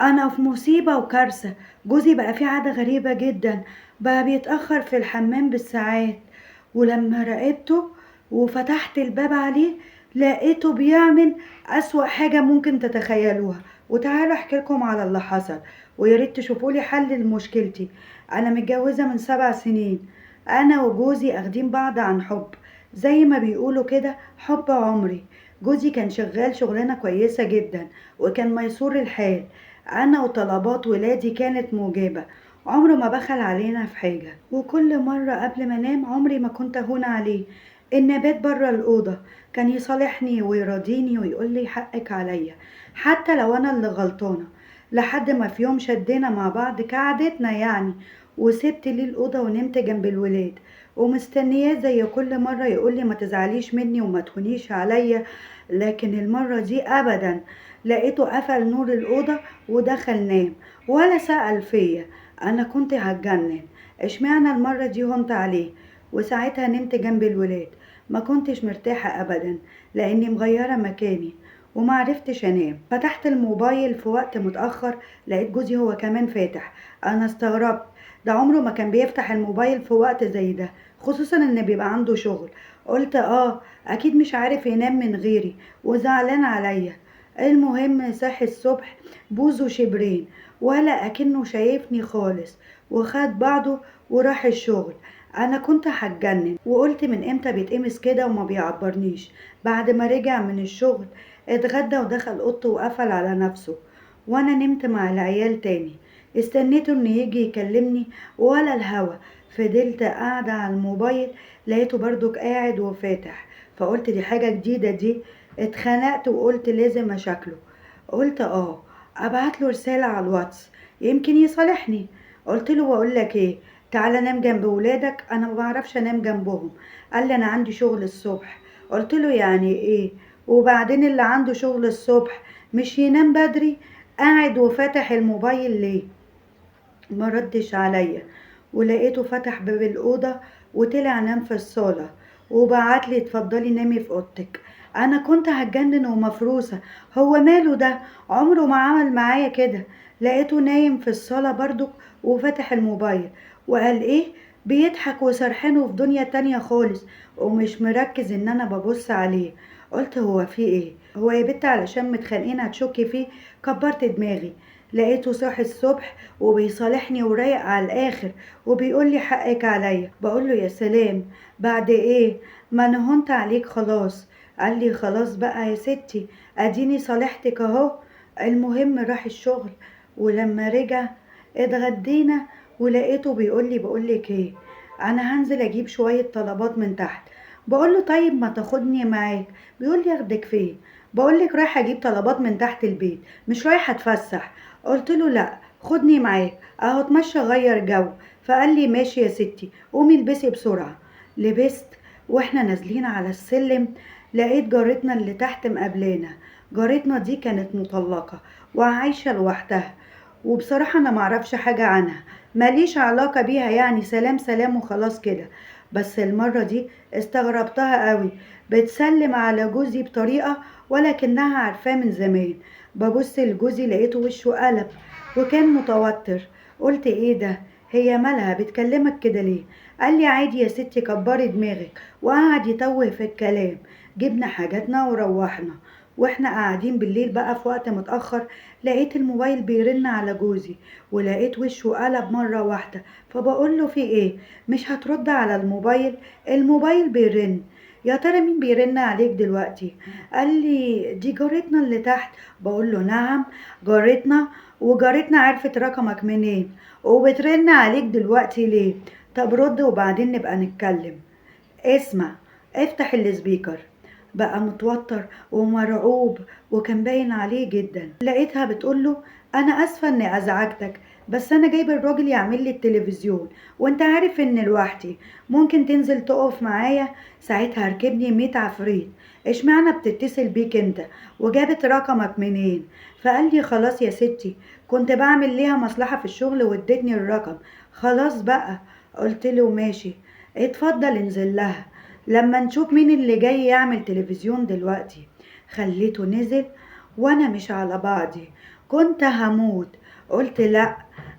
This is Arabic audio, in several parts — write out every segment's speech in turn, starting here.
أنا في مصيبة وكارثة. جوزي بقى فيه عادة غريبة جدا، بقى بيتأخر في الحمام بالساعات. ولما راقبته وفتحت الباب عليه لقيته بيعمل أسوأ حاجة ممكن تتخيلوها. وتعالوا احكي لكم على اللي حصل، وياريت تشوفولي حل لمشكلتي. أنا متجوزة من 7 سنين. أنا وجوزي أخدين بعض عن حب، زي ما بيقولوا كده حب عمري. جوزي كان شغال شغلانة كويسة جدا، وكان ميسور الحال. أنا وطلبات ولادي كانت موجبة، عمره ما بخل علينا في حاجة. وكل مرة قبل ما انام عمري ما كنت اهون عليه النبات بره الأوضة. كان يصالحني ويراضيني ويقول لي حقك عليا، حتى لو أنا اللي غلطانة. لحد ما في يوم شدينا مع بعض كعادتنا يعني، وسبت ليه الأوضة ونمت جنب الولاد، ومستنياه زي كل مرة يقول لي ما تزعليش مني وما تهونيش عليا. لكن المرة دي أبدا، لقيته قفل نور الأوضة ودخل نام، ولا سأل فيا. أنا كنت هتجنن، اشمعنى المرة دي هنت عليه؟ وساعتها نمت جنب الولاد. ما كنتش مرتاحة أبدا، لأني مغيرة مكاني ومعرفتش أنام. فتحت الموبايل في وقت متأخر، لقيت جوزي هو كمان فاتح. أنا استغربت، ده عمره ما كان بيفتح الموبايل في وقت زي ده، خصوصا إن بيبقى عنده شغل. قلت أكيد مش عارف ينام من غيري وزعلان عليا. المهم صحي الصبح بوزه شبرين، ولا أكنه شايفني خالص، وخد بعضه وراح الشغل. أنا كنت هتجنن وقلت من إمتى بيتقمص كده وما بيعبرنيش. بعد ما رجع من الشغل اتغدى ودخل أوضته وقفل على نفسه، وأنا نمت مع العيال تاني. استنيته إنه يجي يكلمني ولا الهوا. فضلت قاعدة على الموبايل، لقيته برضك قاعد وفاتح. فقلت دي حاجة جديدة دي. اتخنقت وقلت لازم أشكله. قلت ابعت له رسالة على الواتس يمكن يصالحني. قلت له بقول لك ايه، تعالى نام جنب ولادك، انا ما بعرفش انام جنبهم. قال لي انا عندي شغل الصبح. قلت له يعني ايه؟ وبعدين اللي عنده شغل الصبح مش ينام بدري؟ قاعد وفاتح الموبايل ليه؟ ما ردش عليا. ولقيته فتح باب الأوضة وطلع نام في الصالة، وبعتلي اتفضلي نامي في اوضتك. انا كنت هتجنن ومفروسة، هو ماله ده؟ عمره ما عمل معايا كده. لقيته نايم في الصالة برضك وفتح الموبايل، وقال ايه، بيضحك وسرحانه في دنيا تانية خالص، ومش مركز ان انا ببص عليه. قلت هو في ايه؟ هو يا بنت علشان متخانقين هتشكي فيه؟ كبرت دماغي. لقيته صاحي الصبح وبيصالحني ورايق على الاخر، وبيقول لي حقك عليا. بقول له يا سلام، بعد ايه؟ ما انا هنت عليك خلاص. قال لي خلاص بقى يا ستي، اديني صالحتك اهو. المهم راح الشغل، ولما رجع اتغدينا، ولقيته بيقول لي بقول لك ايه، انا هنزل اجيب شوية طلبات من تحت. بقول له طيب ما تاخدني معاك. بيقول لي اخدك فين؟ بقول لك رايح اجيب طلبات من تحت البيت، مش رايح اتفسح. قلت له لا، خدني معاك اهو اتمشى غير جو. فقال لي ماشي يا ستي، قومي البسي بسرعة. لبست. واحنا نازلين على السلم لقيت جارتنا اللي تحت مقابلانا. جارتنا دي كانت مطلقة وعايشة لوحدها، وبصراحة انا معرفش حاجة عنها، ماليش علاقة بيها يعني، سلام سلام وخلاص كده. بس المرة دي استغربتها قوي، بتسلم على جوزي بطريقة ولكنها عارفاه من زمان. ببص لجوزي لقيته وشه قلب وكان متوتر. قلت ايه ده، هي مالها بتكلمك كده ليه؟ قال لي عادي يا ستي كبري دماغك، وقعد يتوه في الكلام. جبنا حاجاتنا وروحنا. واحنا قاعدين بالليل بقى في وقت متأخر، لقيت الموبايل بيرن على جوزي، ولقيت وشه قلب مرة واحدة. فبقول له في ايه؟ مش هترد على الموبايل؟ الموبايل بيرن. يا ترى مين بيرن عليك دلوقتي؟ قال لي دي جارتنا اللي تحت. بقول له نعم، جارتنا؟ وجارتنا عرفت رقمك منين؟ وبترن عليك دلوقتي ليه؟ طب رد وبعدين نبقى نتكلم. اسمع، افتح السبيكر. بقى متوتر ومرعوب، وكان باين عليه جدا. لقيتها بتقوله انا اسفة اني ازعجتك، بس انا جايب الراجل يعمل لي التلفزيون، وانت عارف ان لوحدي، ممكن تنزل تقف معايا؟ ساعتها ركبني 100 عفريت، اشمعنى بتتصل بيك انت؟ وجابت رقمك منين؟ فقال لي خلاص يا ستي، كنت بعمل ليها مصلحة في الشغل وادتني الرقم، خلاص بقى. قلت له ماشي، اتفضل انزل لها لما نشوف مين اللي جاي يعمل تلفزيون دلوقتي. خليته نزل وانا مش على بعضي، كنت هموت. قلت لأ،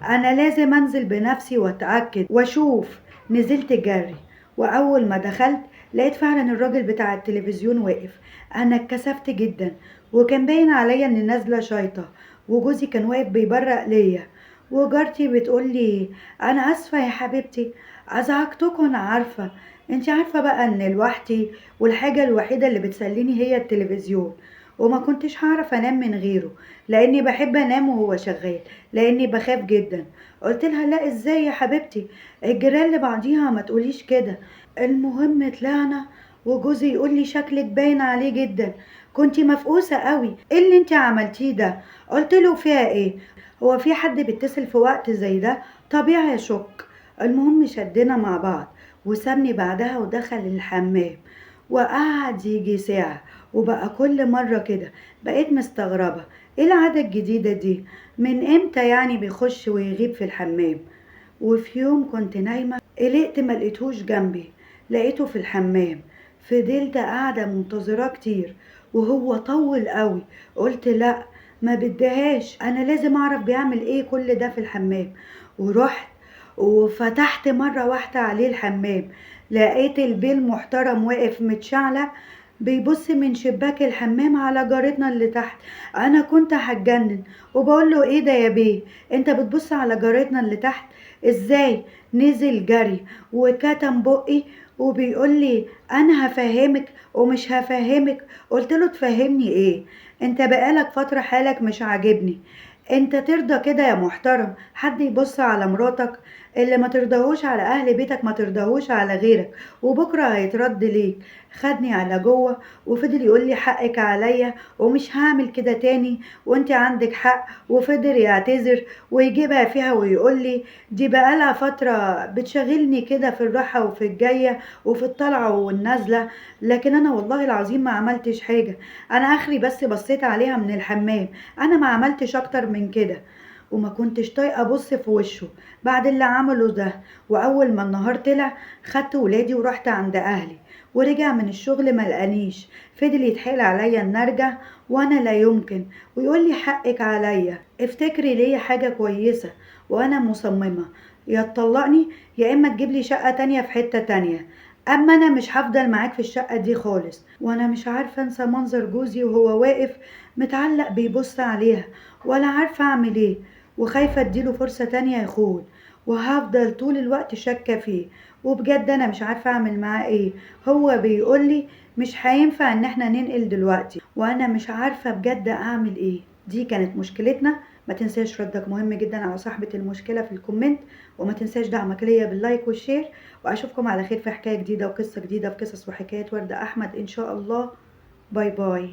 أنا لازم أنزل بنفسي وأتأكد وأشوف. نزلت جري، وأول ما دخلت لقيت فعلا الراجل بتاع التلفزيون واقف. أنا اتكسفت جدا، وكان باين عليا إني نازلة شايطة، وجوزي كان واقف بيبرق ليا، وجارتي بتقولي أنا آسفة يا حبيبتي، أزعجتكم أنا عارفة. انتي عارفة بقى إن لوحدي، والحاجة الوحيدة اللي بتسليني هي التلفزيون، وما كنتش هعرف أنام من غيره، لأني بحب أنام وهو شغال، لأني بخاف جدا. قلت لها لا، إزاي يا حبيبتي، الجيران لبعضيها ما تقوليش كده. المهم طلعنا، وجوزي يقول لي شكلك باين عليه جدا، كنتي مفقوسة قوي، ايه اللي انتي عملتيه ده؟ قلت له فيها ايه، هو في حد بيتصل في وقت زي ده؟ طبيعي يشك. المهم شدنا مع بعض، وسابني بعدها ودخل الحمام، وقعد يجي ساعة. وبقى كل مرة كده. بقيت مستغربة، ايه العادة الجديدة دي؟ من امتى يعني بيخش ويغيب في الحمام؟ وفي يوم كنت نايمة قلقت ملقيتهوش جنبي، لقيته في الحمام. فضلت قاعدة منتظراه كتير، وهو طول قوي. قلت لا، ما بدهاش، انا لازم اعرف بيعمل ايه كل ده في الحمام. ورحت وفتحت مرة واحدة عليه الحمام، لقيت البيه محترم واقف متشعلق بيبص من شباك الحمام على جارتنا اللي تحت. انا كنت هتجنن، وبقول له ايه ده يا بيه، انت بتبص على جارتنا اللي تحت ازاي؟ نزل جري وكتم بقي، وبيقول لي انا هفهمك ومش هفهمك. قلت له تفهمني ايه؟ انت بقالك فترة حالك مش عاجبني. انت ترضى كده يا محترم حد يبص على مراتك؟ اللي ما ترضاهوش على اهل بيتك ما ترضاهوش على غيرك، وبكرة هيترد ليك. خدني على جوه، وفضل يقول لي حقك عليا ومش هعمل كده تاني، وانت عندك حق. وفضل يعتذر ويجيبها فيها ويقول لي دي بقالها فترة بتشغلني كده في الراحة وفي الجاية وفي الطلعة والنازلة، لكن انا والله العظيم ما عملتش حاجة، انا اخري بس بصيت عليها من الحمام، انا ما عملتش اكتر من كده. وما كنتش طايقة ابص في وشه بعد اللي عمله ده. واول ما النهار طلع خدت ولادي ورحت عند اهلي، ورجع من الشغل ما لقانيش. فضل يتحايل عليا ان ارجع، وانا لا يمكن، ويقول لي حقك عليا، افتكري ليا حاجة كويسة. وانا مصممة، يا تطلقني يا اما تجيب لي شقة تانية في حتة تانية، اما انا مش هفضل معاك في الشقة دي خالص. وانا مش عارفة انسى منظر جوزي وهو واقف متعلق بيبص عليها، ولا عارفة اعمل ايه، وخايفة اديله فرصة تانية يخون، وهفضل طول الوقت شاكة فيه. وبجد انا مش عارفة اعمل معاه ايه. هو بيقولي مش هينفع ان احنا ننقل دلوقتي، وانا مش عارفة بجد اعمل ايه. دي كانت مشكلتنا. ما تنساش ردك مهم جدا على صاحبة المشكلة في الكومنت، وما تنساش دعمك ليا باللايك والشير. واشوفكم على خير في حكاية جديدة وقصة جديدة في قصص وحكايات وردة احمد ان شاء الله. باي باي.